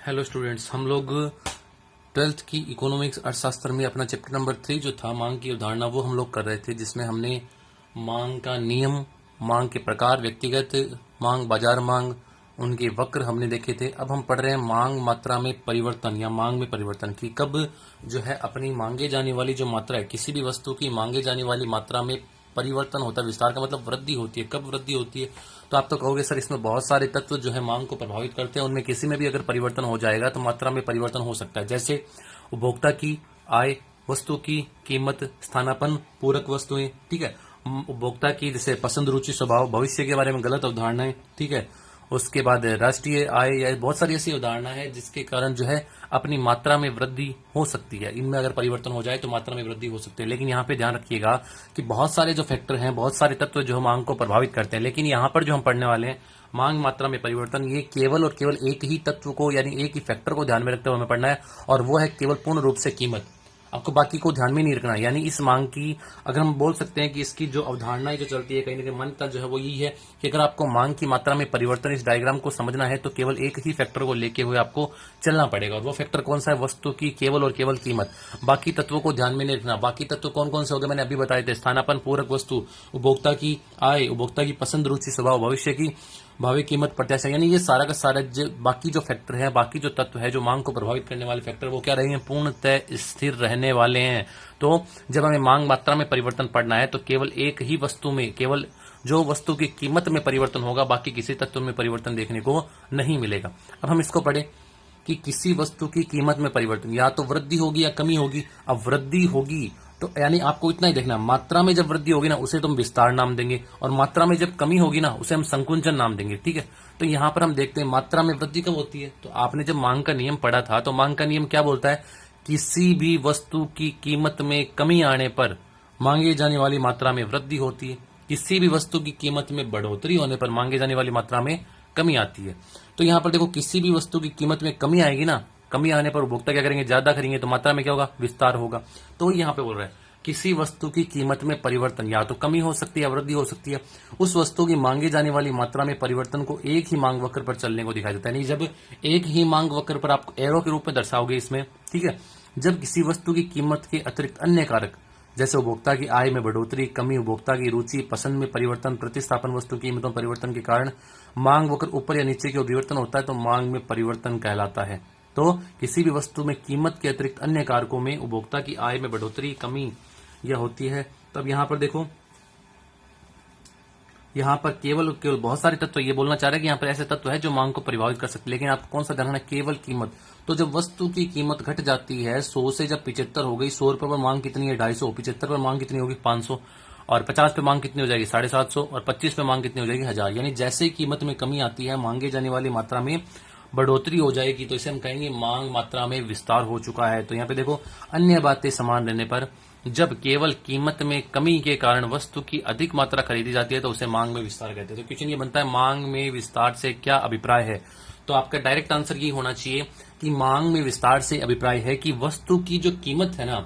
Hello students, हम लोग twelfth की इकोनॉमिक्स अर्थशास्त्र में अपना चैप्टर नंबर 3 जो था मांग की अवधारणा वो हम लोग कर रहे थे, जिसमें हमने मांग का नियम, मांग के प्रकार, व्यक्तिगत मांग, बाजार मांग, उनके वक्र हमने देखे थे। अब हम पढ़ रहे हैं मांग मात्रा में परिवर्तन या मांग में परिवर्तन की कब जो है अपनी मांगे जाने वाली जो मात्रा है, किसी भी वस्तु की मांगे जाने वाली मात्रा में परिवर्तन होता है। विस्तार का मतलब वृद्धि होती है। कब वृद्धि होती है? तो आप तो कहोगे सर इसमें बहुत सारे तत्व जो है मांग को प्रभावित करते हैं, उनमें किसी में भी अगर परिवर्तन हो जाएगा तो मात्रा में परिवर्तन हो सकता है। जैसे उपभोक्ता की आय, वस्तु की कीमत, स्थानापन्न, पूरक वस्तुएं, ठीक है। उपभोक्ता की जैसे पसंद, रुचि, स्वभाव, भविष्य के बारे में गलत अवधारणाएं, ठीक है। उसके बाद राष्ट्रीय आय, या बहुत सारी ऐसी अवधारणा है जिसके कारण जो है अपनी मात्रा में वृद्धि हो सकती है। इनमें अगर परिवर्तन हो जाए तो मात्रा में वृद्धि हो सकती है। लेकिन यहाँ पे ध्यान रखिएगा कि बहुत सारे जो फैक्टर हैं, बहुत सारे तत्व जो मांग को प्रभावित करते हैं, लेकिन यहाँ पर जो हम पढ़ने वाले हैं मांग मात्रा में परिवर्तन, ये केवल और केवल एक ही तत्व को यानी एक ही फैक्टर को ध्यान में रखते हुए हमें पढ़ना है, और वो है केवल पूर्ण रूप से कीमत। आपको बाकी को ध्यान में नहीं रखना। यानी इस मांग की अगर हम बोल सकते हैं कि इसकी जो अवधारणा जो चलती है कहीं ना कहीं मंत्र जो है वो यही है कि अगर आपको मांग की मात्रा में परिवर्तन, इस डायग्राम को समझना है तो केवल एक ही फैक्टर को लेके हुए आपको चलना पड़ेगा, और वो फैक्टर कौन सा है? वस्तु की केवल और केवल कीमत। बाकी तत्वों को ध्यान में नहीं रखना। बाकी तत्व कौन कौन से हो गए मैंने अभी बताए थे। स्थानापन्न, पूरक वस्तु, उपभोक्ता की आय, उपभोक्ता की पसंद, रुचि, स्वभाव, भविष्य की भावी कीमत, प्रत्याशा। यानी ये सारा का सारा बाकी जो फैक्टर है, बाकी जो तत्व है जो मांग को प्रभावित करने वाले फैक्टर, वो क्या रहेंगे? पूर्णतः स्थिर रहने वाले हैं। तो जब हमें मांग मात्रा में परिवर्तन पढ़ना है तो केवल एक ही वस्तु में, केवल जो वस्तु की कीमत में परिवर्तन होगा, बाकी किसी तत्व में परिवर्तन देखने को नहीं मिलेगा। अब हम इसको पढ़े कि किसी वस्तु की कीमत में परिवर्तन या तो वृद्धि होगी या कमी होगी। अब वृद्धि होगी तो यानी आपको इतना ही देखना, मात्रा में जब वृद्धि होगी ना उसे तो हम विस्तार नाम देंगे, और मात्रा में जब कमी होगी ना उसे हम संकुंचन नाम देंगे, ठीक है। तो यहां पर हम देखते हैं मात्रा में वृद्धि कब होती है। तो आपने जब मांग का नियम पढ़ा था तो मांग का नियम क्या बोलता है? किसी भी वस्तु की कीमत में कमी आने पर मांगे जाने वाली मात्रा में वृद्धि होती है, किसी भी वस्तु की कीमत में बढ़ोतरी होने पर मांगे जाने वाली मात्रा में कमी आती है। तो यहां पर देखो, किसी भी वस्तु की कीमत में कमी आएगी ना, कमी आने पर उपभोक्ता क्या करेंगे? ज्यादा खरीदेंगे, तो मात्रा में क्या होगा? विस्तार होगा। तो यहां पे बोल रहा है किसी वस्तु की कीमत में परिवर्तन या तो कमी हो सकती है या वृद्धि हो सकती है। उस वस्तु की मांगे जाने वाली मात्रा में परिवर्तन को एक ही मांग वक्र पर चलने को दिखाया जाता है। नहीं, जब एक ही मांग वक्र पर आप एरो के रूप में दर्शाओगे इसमें, ठीक है। जब किसी वस्तु की कीमत के अतिरिक्त अन्य कारक जैसे उपभोक्ता की आय में बढ़ोतरी, कमी, उपभोक्ता की रुचि, पसंद में परिवर्तन, प्रतिस्थापन, वस्तु की कीमतों में परिवर्तन के कारण मांग वक्र ऊपर या नीचे की ओर परिवर्तन होता है तो मांग में परिवर्तन कहलाता है। तो किसी भी वस्तु में कीमत के अतिरिक्त अन्य कारकों में उपभोक्ता की आय में बढ़ोतरी, कमी यह होती है। तब यहां पर देखो, यहां पर केवल केवल बहुत सारे तत्व, ये बोलना चाह रहे हैं कि यहां पर ऐसे तत्व है जो मांग को प्रभावित कर सकते हैं, लेकिन आपको कौन सा ध्यान रखना है? केवल कीमत। तो जब वस्तु की कीमत घट जाती है 100 से, जब 75 हो गई, 100 रुपए पर मांग कितनी है? 250। 75 पर मांग कितनी होगी? 500। और 50 पे मांग कितनी हो जाएगी? 750। और 25 पे मांग कितनी हो जाएगी? 1000। यानी जैसे ही कीमत में कमी आती है, मांगे जाने वाली मात्रा में बढ़ोतरी हो जाएगी, तो इसे हम कहेंगे मांग मात्रा में विस्तार हो चुका है। तो यहाँ पे देखो, अन्य बातें समान रहने पर जब केवल कीमत में कमी के कारण वस्तु की अधिक मात्रा खरीदी जाती है तो उसे मांग में विस्तार कहते हैं। तो क्वेश्चन ये बनता है, मांग में विस्तार से क्या अभिप्राय है? तो आपका डायरेक्ट आंसर ये होना चाहिए कि मांग में विस्तार से अभिप्राय है कि वस्तु की जो कीमत है ना,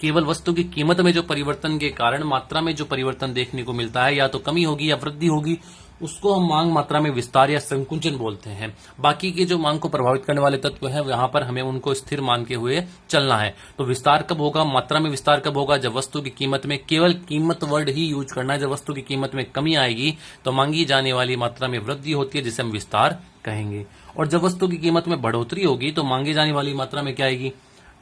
केवल वस्तु की कीमत में जो परिवर्तन के कारण मात्रा में जो परिवर्तन देखने को मिलता है, या तो कमी होगी या वृद्धि होगी, उसको हम मांग मात्रा में विस्तार या संकुचन बोलते हैं। बाकी के जो मांग को प्रभावित करने वाले तत्व हैं, यहां पर हमें उनको स्थिर मान के हुए चलना है। तो विस्तार कब होगा, मात्रा में विस्तार कब होगा? जब वस्तु की कीमत में, केवल कीमत वर्ड ही यूज करना है, जब वस्तु की कीमत में कमी आएगी तो मांगी जाने वाली मात्रा में वृद्धि होती है, जिसे हम विस्तार कहेंगे। और जब वस्तु की कीमत में बढ़ोतरी होगी तो मांगी जाने वाली मात्रा में क्या आएगी?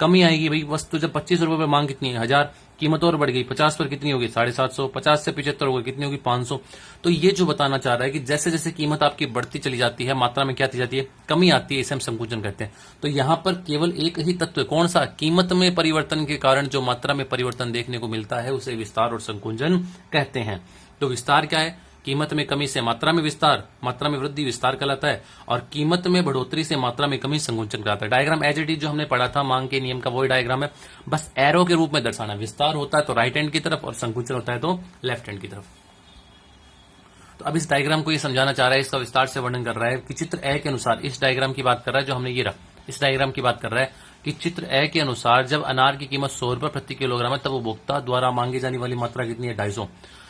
कमी आएगी। भाई वस्तु जब 25 रुपए पर मांग कितनी है? 1000, कीमत और बढ़ गई, 50 पर कितनी होगी? 750। 50 से 75 होगी, कितनी होगी? 500। तो ये जो बताना चाह रहा है कि जैसे जैसे कीमत आपकी बढ़ती चली जाती है, मात्रा में क्या आती जाती है? कमी आती है, इसे हम संकुचन कहते हैं। तो यहां पर केवल एक ही तत्व है, कौन सा? कीमत में परिवर्तन के कारण जो मात्रा में परिवर्तन देखने को मिलता है उसे विस्तार और संकुचन कहते हैं। तो विस्तार क्या है? कीमत में कमी से मात्रा में विस्तार, मात्रा में वृद्धि विस्तार कहलाता है, और कीमत में बढ़ोतरी से मात्रा में कमी संकुचन कहलाता है। डायग्राम एज इट इज जो हमने पढ़ा था मांग के नियम का, वही डायग्राम है, बस एरो के रूप में दर्शाना। विस्तार होता है तो राइट हैंड की तरफ, और संकुचन होता है तो लेफ्ट हैंड की तरफ। तो अब इस डायग्राम को ये समझाना चाह रहा है, इसका विस्तार से वर्णन कर रहा है कि चित्र ए के अनुसार, इस डायग्राम की बात कर रहा है जो हमने ये रखा, इस डायग्राम की बात कर रहा है कि चित्र ए के अनुसार जब अनार की कीमत 100 रुपए प्रति किलोग्राम है, तब उपभोक्ता द्वारा मांगी जाने वाली मात्रा कितनी है? 250।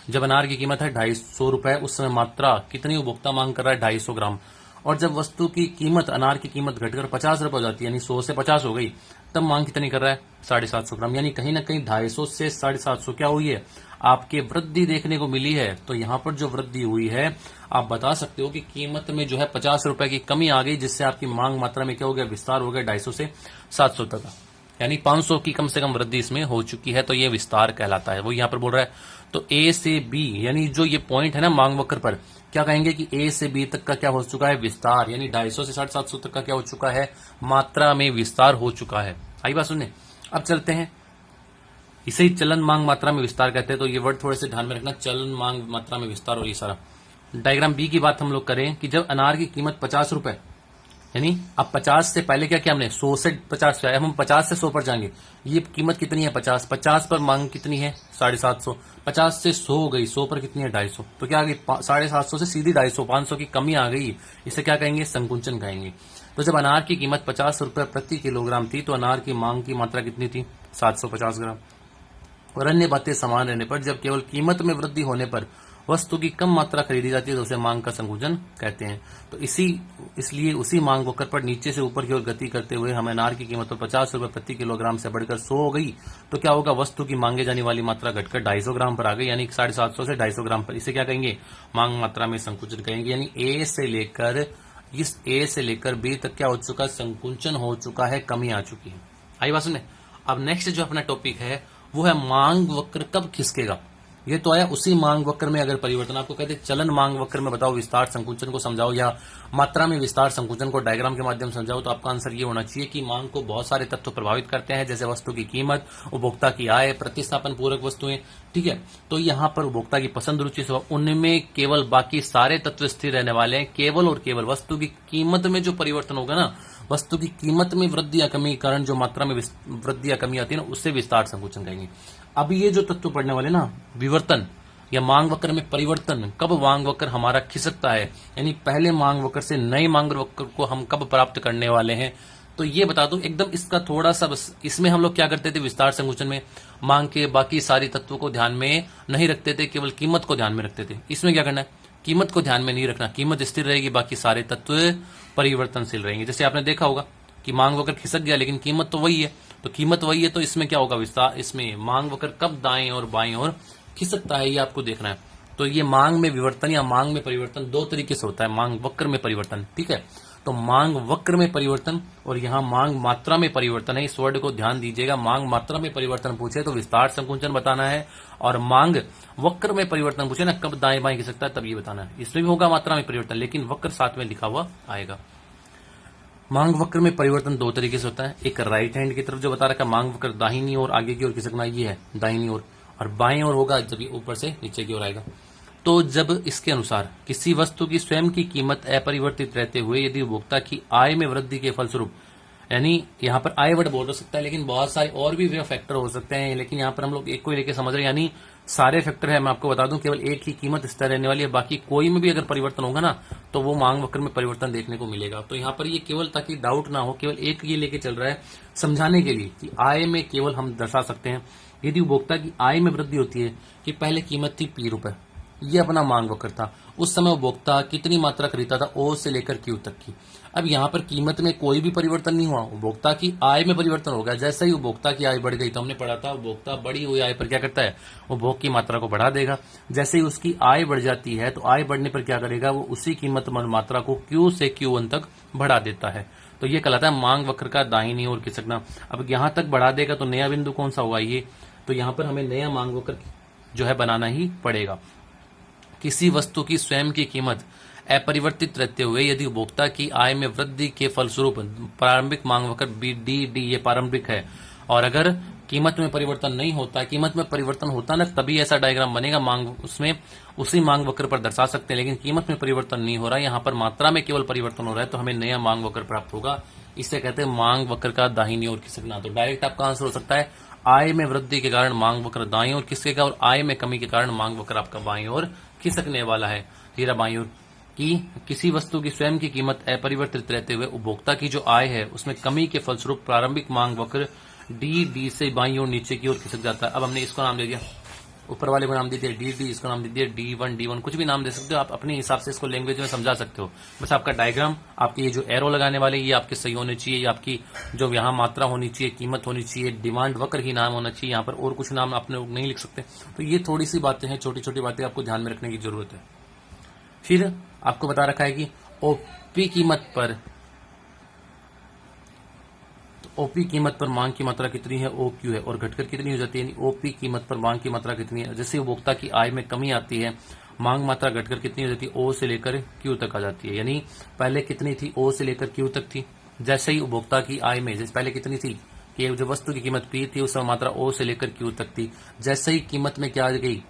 जब अनार की कीमत है 250 रुपए, उस समय मात्रा कितनी उपभोक्ता मांग कर रहा है? 250 ग्राम। और जब वस्तु की कीमत, अनार की कीमत घटकर 50 रुपए हो जाती है, यानी 100 से 50 हो गई, तब मांग कितनी कर रहा है? 750 ग्राम। यानी कहीं ना कहीं 250 से 750 क्या हुई है? आपके वृद्धि देखने को मिली है। तो यहां पर जो वृद्धि हुई है, आप बता सकते हो कि कीमत में जो है 50 रुपए की कमी आ गई, जिससे आपकी मांग मात्रा में क्या हो गया? विस्तार हो गया 250 से 700 तक का, यानी 500 की कम से कम वृद्धि इसमें हो चुकी है। तो ये विस्तार कहलाता है। वो यहां पर बोल रहा है। तो ए से बी, यानी जो ये पॉइंट है ना मांग वक्र पर, क्या कहेंगे कि ए से बी तक का क्या हो चुका है? विस्तार। यानी 250 से 750 तक का क्या हो चुका है? मात्रा में विस्तार हो चुका है। आई बात सुनने। अब चलते हैं, इसे ही चलन मांग मात्रा में विस्तार कहते हैं। तो ये वर्ड थोड़े से ध्यान में रखना, चलन मांग मात्रा में विस्तार। और ये सारा डायग्राम बी की बात हम लोग करें कि जब अनार की कीमत 50 रुपए, यानी अब 50 से पहले क्या किया हमने? 100 से 50 पे आया, हम 50 से 100 पर जाएंगे। ये कीमत कितनी है? 50। 50 पर मांग कितनी है? 750। 50 से 100 हो गई, 100 पर कितनी है? 250। तो क्या आ गई? 750 से सीधी 250, 500 की कमी आ गई। इसे क्या कहेंगे? संकुचन कहेंगे। तो जब अनार की कीमत 50 रुपए प्रति किलोग्राम थी, तो अनार की मांग की मात्रा कितनी थी? 750 ग्राम। और अन्य बातें समान रहने पर, जब केवल कीमत में वृद्धि होने पर वस्तु की कम मात्रा खरीदी जाती है, तो उसे मांग का संकुचन कहते हैं। तो इसलिए उसी मांग वक्र पर नीचे से ऊपर की ओर गति करते हुए हमें अनार की कीमत तो 50 रुपए प्रति किलोग्राम से बढ़कर 100 हो गई। तो क्या होगा? वस्तु की मांगे जाने वाली मात्रा घटकर 250 ग्राम पर आ गई, यानी 750 से 250 ग्राम पर। इसे क्या कहेंगे? मांग मात्रा में संकुचन कहेंगे। यानी ए से लेकर बी तक क्या हो चुका? संकुचन हो चुका है, कमी आ चुकी है। आई बात सुने। अब नेक्स्ट जो अपना टॉपिक है वो है मांग वक्र कब खिसकेगा। ये तो आया उसी मांग वक्र में अगर परिवर्तन। आपको कहते हैं चलन मांग वक्र में बताओ विस्तार संकुचन को समझाओ, या मात्रा में विस्तार संकुचन को डायग्राम के माध्यम से समझाओ। तो आपका आंसर ये होना चाहिए कि मांग को बहुत सारे तत्व प्रभावित करते हैं, जैसे वस्तु की कीमत, उपभोक्ता की आय, प्रतिस्थापन पूरक वस्तुएं। ठीक है, तो यहाँ पर उपभोक्ता की पसंद, रुचि, स्वभाव, उनमें केवल बाकी सारे तत्व स्थिर रहने वाले हैं। केवल और केवल वस्तु की कीमत में जो परिवर्तन होगा ना, वस्तु की कीमत में वृद्धि या कमी के कारण जो मात्रा में वृद्धि या कमी आती है ना, उससे विस्तार संकुचन कहेंगे। अब ये जो तत्व पढ़ने वाले ना, विवर्तन या मांग वक्र में परिवर्तन, कब मांग वक्र हमारा खिसकता है, यानी पहले मांग वक्र से नए मांग वक्र को हम कब प्राप्त करने वाले हैं, तो ये बता दो एकदम। इसका थोड़ा सा बस, इसमें हम लोग क्या करते थे विस्तार संकुचन में, मांग के बाकी सारे तत्वों को ध्यान में नहीं रखते थे, केवल कीमत को ध्यान में रखते थे। इसमें क्या करना है? कीमत को ध्यान में नहीं रखना, कीमत स्थिर रहेगी, बाकी सारे तत्व परिवर्तनशील रहेंगे। जैसे आपने देखा होगा कि मांग वक्र खिसक गया लेकिन कीमत तो वही है, तो कीमत वही है, तो इसमें क्या होगा? विस्तार। इसमें मांग वक्र कब दाएं और बाएं और खिसकता है, ये आपको देखना है। तो ये मांग में विवर्तन या मांग में परिवर्तन दो तरीके से होता है, मांग वक्र में परिवर्तन। ठीक है, तो मांग वक्र में परिवर्तन और यहाँ मांग मात्रा में परिवर्तन है। इस वर्ड को ध्यान दीजिएगा। मांग मात्रा में परिवर्तन पूछे तो विस्तार संकुचन बताना है, और मांग वक्र में परिवर्तन पूछे ना, कब दाएं बाएं खिसकता है, तब ये बताना है। इसमें भी होगा मात्रा में परिवर्तन, लेकिन वक्र साथ में लिखा हुआ आएगा। मांग वक्र में परिवर्तन दो तरीके से होता है। एक राइट हैंड की तरफ जो बता रखा, मांग वक्र दाहिनी और आगे की ओर खिसकना, ये है दाहिनी ओर, और बाएं ओर होगा जब ये ऊपर से नीचे की ओर आएगा। तो जब इसके अनुसार किसी वस्तु की स्वयं की कीमत अपरिवर्तित रहते हुए यदि उपभोक्ता की आय में वृद्धि के फलस्वरूप, यानी यहाँ पर आय वर्ड बोल सकता है, लेकिन बहुत सारे और भी फैक्टर हो सकते हैं, लेकिन यहाँ पर हम लोग एक को ही लेके समझ रहे हैं, यानी सारे फैक्टर है। मैं आपको बता दूं, केवल एक ही कीमत स्थिर रहने वाली है, बाकी कोई में भी अगर परिवर्तन होगा ना, तो वो मांग वक्र में परिवर्तन देखने को मिलेगा। तो यहाँ पर ये केवल, ताकि डाउट ना हो, केवल एक ये लेके चल रहा है समझाने के लिए कि आय में केवल हम दर्शा सकते हैं यदि उपभोक्ता की आय में वृद्धि होती है, कि पहले कीमत थी P रुपए, ये अपना मांग वक्र था। उस समय उपभोक्ता कितनी मात्रा खरीदता था? O से लेकर Q तक की। अब यहाँ पर कीमत में कोई भी परिवर्तन नहीं हुआ, उपभोक्ता की आय में परिवर्तन हो गया। जैसे ही उपभोक्ता की आय बढ़ गई, तो हमने पढ़ा था उपभोक्ता बढ़ी हुई आय पर क्या करता है? उपभोग की मात्रा को बढ़ा देगा। जैसे ही उसकी आय बढ़ जाती है, तो आय बढ़ने पर क्या करेगा? वो उसी कीमत मात्रा को Q से Q1 तक बढ़ा देता है। तो ये कहलाता है मांग वक्र का दाहिनी ओर खिसकना। अब यहाँ तक बढ़ा देगा तो नया बिंदु कौन सा होगा? ये। तो यहाँ पर हमें नया मांग वक्र जो है बनाना ही पड़ेगा। किसी वस्तु की स्वयं की कीमत अपरिवर्तित रहते हुए यदि उपभोक्ता की आय में वृद्धि के फलस्वरूप, प्रारंभिक मांग वक्र BD ये प्रारंभिक है, और अगर कीमत में परिवर्तन नहीं होता, कीमत में परिवर्तन होता ना, तभी ऐसा डायग्राम बनेगा। मांग उसमें उसी मांग वक्र पर दर्शा सकते हैं, लेकिन कीमत में परिवर्तन नहीं हो रहा है, यहाँ पर मात्रा में केवल परिवर्तन हो रहा है, तो हमें नया मांग वक्र प्राप्त होगा। इसे कहते हैं मांग वक्र का दाहिनी ओर खिसकना। तो डायरेक्ट आपका आंसर हो सकता है आय में वृद्धि के कारण मांग वक्र दाईं ओर खिसकेगा, और आय में कमी के कारण मांग वक्र आपका बाईं ओर खिसकने वाला है। हीरा बाईं ओर कि किसी वस्तु की स्वयं की कीमत अपरिवर्तित रहते हुए उपभोक्ता की जो आय है उसमें कमी के फलस्वरूप प्रारंभिक मांग वक्र D से बाईं ओर नीचे की ओर खिसक जाता है। अब हमने इसको नाम दे दिया ऊपर वाले को नाम दे दिया डी, इसको नाम दे दिया D1, कुछ भी नाम दे सकते हो आप अपने हिसाब से, इसको लैंग्वेज में समझा सकते हो। बस आपका डायग्राम, आपके ये जो एरो लगाने वाले ये आपके सही होने चाहिए, ये आपकी जो यहाँ मात्रा होनी चाहिए, कीमत होनी चाहिए, डिमांड वक्र ही नाम होना चाहिए, यहाँ पर और कुछ नाम आपने नहीं लिख सकते। तो ये थोड़ी सी बातें हैं, छोटी छोटी बातें आपको ध्यान में रखने की जरूरत है। फिर आपको बता रखा है कि ओपी कीमत पर, ओपी कीमत पर मांग की मात्रा कितनी है, ओ क्यू है, और घटकर कितनी हो जाती है, यानी ओपी कीमत पर मांग की मात्रा कितनी है। जैसे उपभोक्ता की आय में कमी आती है, मांग मात्रा घटकर कितनी हो जाती है, ओ से लेकर क्यू तक आ जाती है। यानी पहले कितनी थी, ओ से लेकर क्यू तक थी। जैसे ही उपभोक्ता की आय में, जैसे पहले कितनी थी कि जो वस्तु की कीमत पी थी उस समय मात्रा ओ से लेकर क्यू तक थी। जैसे ही कीमत में क्या आ गई,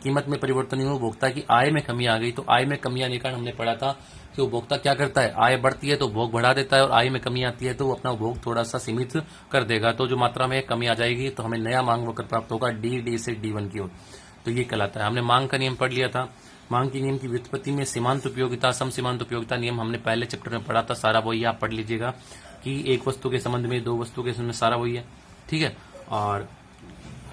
कीमत में परिवर्तन हुआ, उपभोक्ता की आय में कमी आ गई, तो आय में कमी आने का हमने पढ़ा था कि उपभोक्ता क्या करता है, आय बढ़ती है तो उपभोग बढ़ा देता है, और आय में कमी आती है तो वो अपना उपभोग थोड़ा सा सीमित कर देगा। तो जो मात्रा में कमी आ जाएगी तो हमें नया मांग वक्र प्राप्त होगा डी से D1 की ओर। तो ये कहलाता है। हमने मांग का नियम पढ़ लिया था। मांग के नियम की व्युत्पत्ति में सीमांत उपयोगिता, सम सीमांत उपयोगिता नियम हमने पहले चैप्टर में पढ़ा था, सारा वही आप पढ़ लीजिएगा कि एक वस्तु के संबंध में, दो वस्तु के संबंध में, सारा वही है, ठीक है। और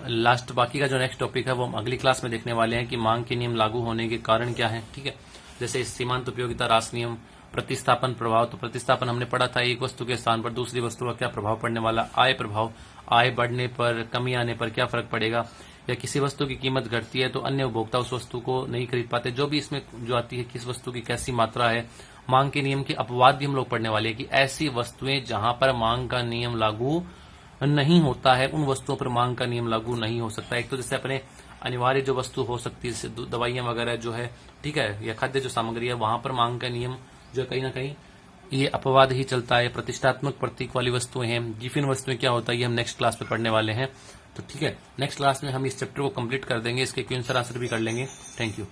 लास्ट बाकी का जो नेक्स्ट टॉपिक है वो हम अगली क्लास में देखने वाले हैं कि मांग के नियम लागू होने के कारण क्या है, ठीक है। जैसे सीमांत उपयोगिता, रास नियम, प्रतिस्थापन प्रभाव। तो प्रतिस्थापन हमने पढ़ा था, एक वस्तु के स्थान पर दूसरी वस्तु का क्या प्रभाव पड़ने वाला। आय प्रभाव, आय बढ़ने पर, कमी आने पर क्या फर्क पड़ेगा, या किसी वस्तु की कीमत घटती है तो अन्य उपभोक्ता उस वस्तु को नहीं खरीद पाते। जो भी इसमें जो आती है, किस वस्तु की कैसी मात्रा है। मांग के नियम के अपवाद भी हम लोग पढ़ने वाले हैं कि ऐसी वस्तुएं जहां पर मांग का नियम लागू नहीं होता है, उन वस्तुओं पर मांग का नियम लागू नहीं हो सकता। एक तो जैसे अपने अनिवार्य जो वस्तु हो सकती है, जैसे दवाइयां वगैरह जो है, ठीक है, या खाद्य जो सामग्री है, वहां पर मांग का नियम जो कहीं ना कहीं ये अपवाद ही चलता है। प्रतिष्ठात्मक प्रतीक वाली वस्तुएं हैं, गिफिन वस्तुएं क्या होता है, ये हम नेक्स्ट क्लास में पढ़ने वाले हैं। तो ठीक है, नेक्स्ट क्लास में हम इस चैप्टर को कंप्लीट कर देंगे, इसके क्वेश्चन आंसर भी कर लेंगे। Thank you.